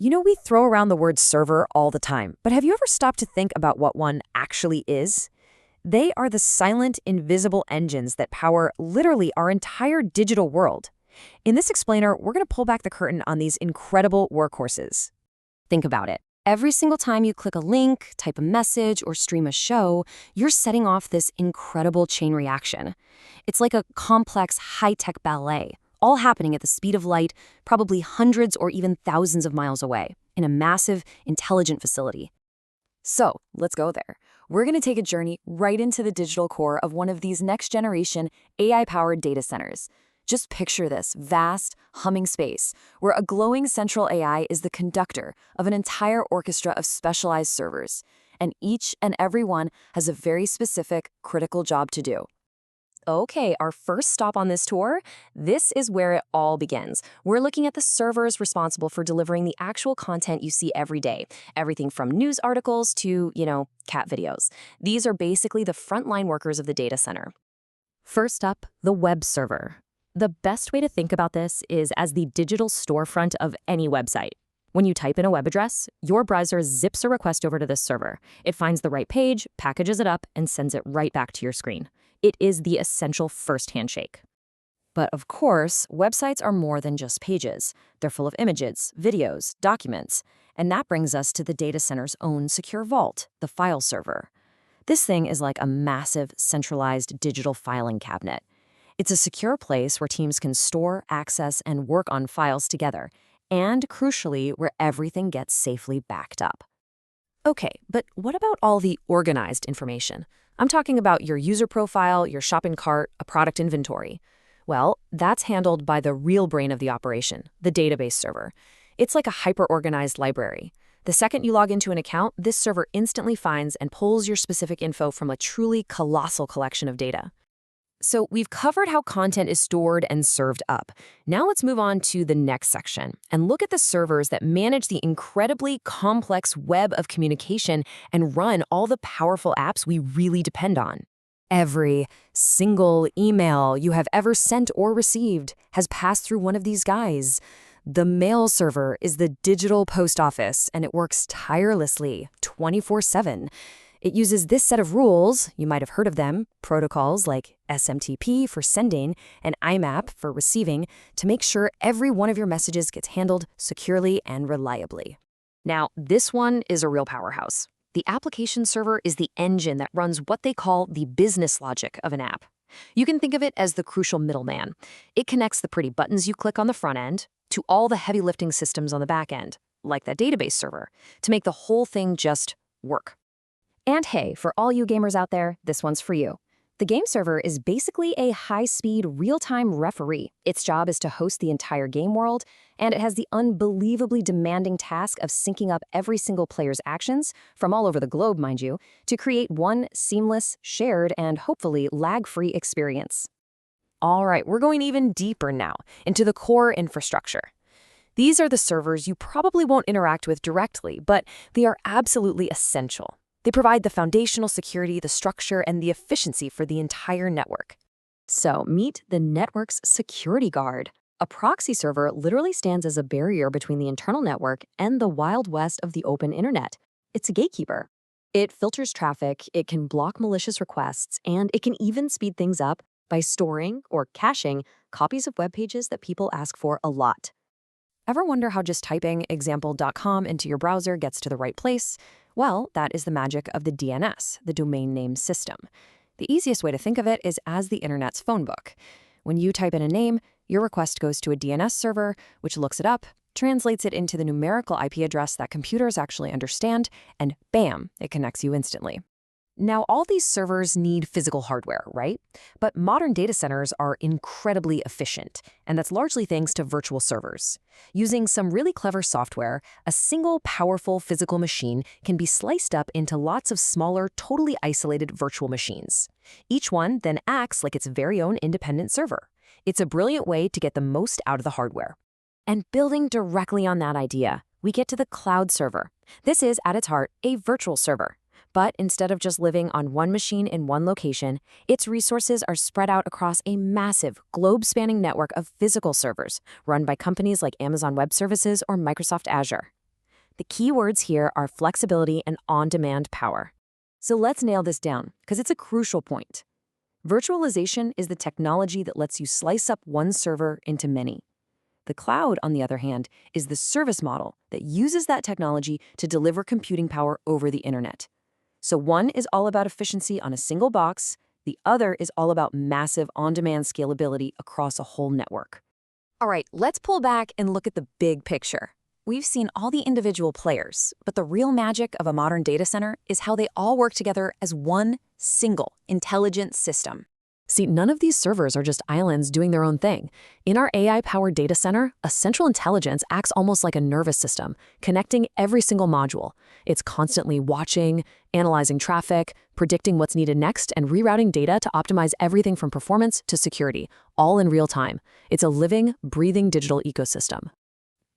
You know, we throw around the word server all the time, but have you ever stopped to think about what one actually is? They are the silent, invisible engines that power literally our entire digital world. In this explainer, we're going to pull back the curtain on these incredible workhorses. Think about it. Every single time you click a link, type a message, or stream a show, you're setting off this incredible chain reaction. It's like a complex, high-tech ballet, all happening at the speed of light, probably hundreds or even thousands of miles away, in a massive, intelligent facility. So, let's go there. We're going to take a journey right into the digital core of one of these next-generation AI-powered data centers. Just picture this vast, humming space where a glowing central AI is the conductor of an entire orchestra of specialized servers, and each and every one has a very specific, critical job to do. Okay, our first stop on this tour, this is where it all begins. We're looking at the servers responsible for delivering the actual content you see every day. Everything from news articles to, cat videos. These are basically the frontline workers of the data center. First up, the web server. The best way to think about this is as the digital storefront of any website. When you type in a web address, your browser zips a request over to this server. It finds the right page, packages it up, and sends it right back to your screen. It is the essential first handshake. But of course, websites are more than just pages. They're full of images, videos, documents. And that brings us to the data center's own secure vault, the file server. This thing is like a massive, centralized digital filing cabinet. It's a secure place where teams can store, access, and work on files together, and crucially, where everything gets safely backed up. Okay, but what about all the organized information? I'm talking about your user profile, your shopping cart, a product inventory. Well, that's handled by the real brain of the operation, the database server. It's like a hyper-organized library. The second you log into an account, this server instantly finds and pulls your specific info from a truly colossal collection of data. So we've covered how content is stored and served up. Now let's move on to the next section and look at the servers that manage the incredibly complex web of communication and run all the powerful apps we really depend on. Every single email you have ever sent or received has passed through one of these guys. The mail server is the digital post office, and it works tirelessly, 24/7. It uses this set of rules, you might have heard of them, protocols like SMTP for sending and IMAP for receiving, to make sure every one of your messages gets handled securely and reliably. Now, this one is a real powerhouse. The application server is the engine that runs what they call the business logic of an app. You can think of it as the crucial middleman. It connects the pretty buttons you click on the front end to all the heavy lifting systems on the back end, like that database server, to make the whole thing just work. And hey, for all you gamers out there, this one's for you. The game server is basically a high-speed, real-time referee. Its job is to host the entire game world, and it has the unbelievably demanding task of syncing up every single player's actions, from all over the globe, mind you, to create one seamless, shared, and hopefully lag-free experience. All right, we're going even deeper now, into the core infrastructure. These are the servers you probably won't interact with directly, but they are absolutely essential. They provide the foundational security, the structure, and the efficiency for the entire network. So meet the network's security guard. A proxy server literally stands as a barrier between the internal network and the wild west of the open internet. It's a gatekeeper. It filters traffic, it can block malicious requests, and it can even speed things up by storing or caching copies of web pages that people ask for a lot. Ever wonder how just typing example.com into your browser gets to the right place? Well, that is the magic of the DNS, the domain name system. The easiest way to think of it is as the internet's phone book. When you type in a name, your request goes to a DNS server, which looks it up, translates it into the numerical IP address that computers actually understand, and bam, it connects you instantly. Now, all these servers need physical hardware, right? But modern data centers are incredibly efficient, and that's largely thanks to virtual servers. Using some really clever software, a single powerful physical machine can be sliced up into lots of smaller, totally isolated virtual machines. Each one then acts like its very own independent server. It's a brilliant way to get the most out of the hardware. And building directly on that idea, we get to the cloud server. This is, at its heart, a virtual server. But instead of just living on one machine in one location, its resources are spread out across a massive, globe-spanning network of physical servers run by companies like Amazon Web Services or Microsoft Azure. The key words here are flexibility and on-demand power. So let's nail this down, because it's a crucial point. Virtualization is the technology that lets you slice up one server into many. The cloud, on the other hand, is the service model that uses that technology to deliver computing power over the internet. So one is all about efficiency on a single box, the other is all about massive on-demand scalability across a whole network. All right, let's pull back and look at the big picture. We've seen all the individual players, but the real magic of a modern data center is how they all work together as one single intelligent system. See, none of these servers are just islands doing their own thing. In our AI-powered data center, a central intelligence acts almost like a nervous system, connecting every single module. It's constantly watching, analyzing traffic, predicting what's needed next, and rerouting data to optimize everything from performance to security, all in real time. It's a living, breathing digital ecosystem.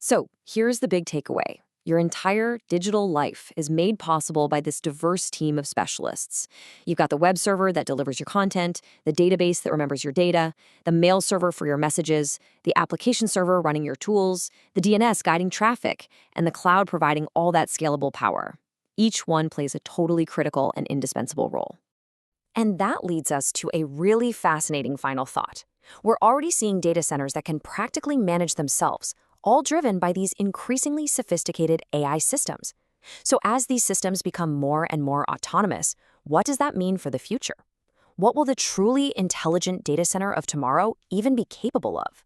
So here's the big takeaway. Your entire digital life is made possible by this diverse team of specialists. You've got the web server that delivers your content, the database that remembers your data, the mail server for your messages, the application server running your tools, the DNS guiding traffic, and the cloud providing all that scalable power. Each one plays a totally critical and indispensable role. And that leads us to a really fascinating final thought. We're already seeing data centers that can practically manage themselves, all driven by these increasingly sophisticated AI systems. So as these systems become more and more autonomous, what does that mean for the future? What will the truly intelligent data center of tomorrow even be capable of?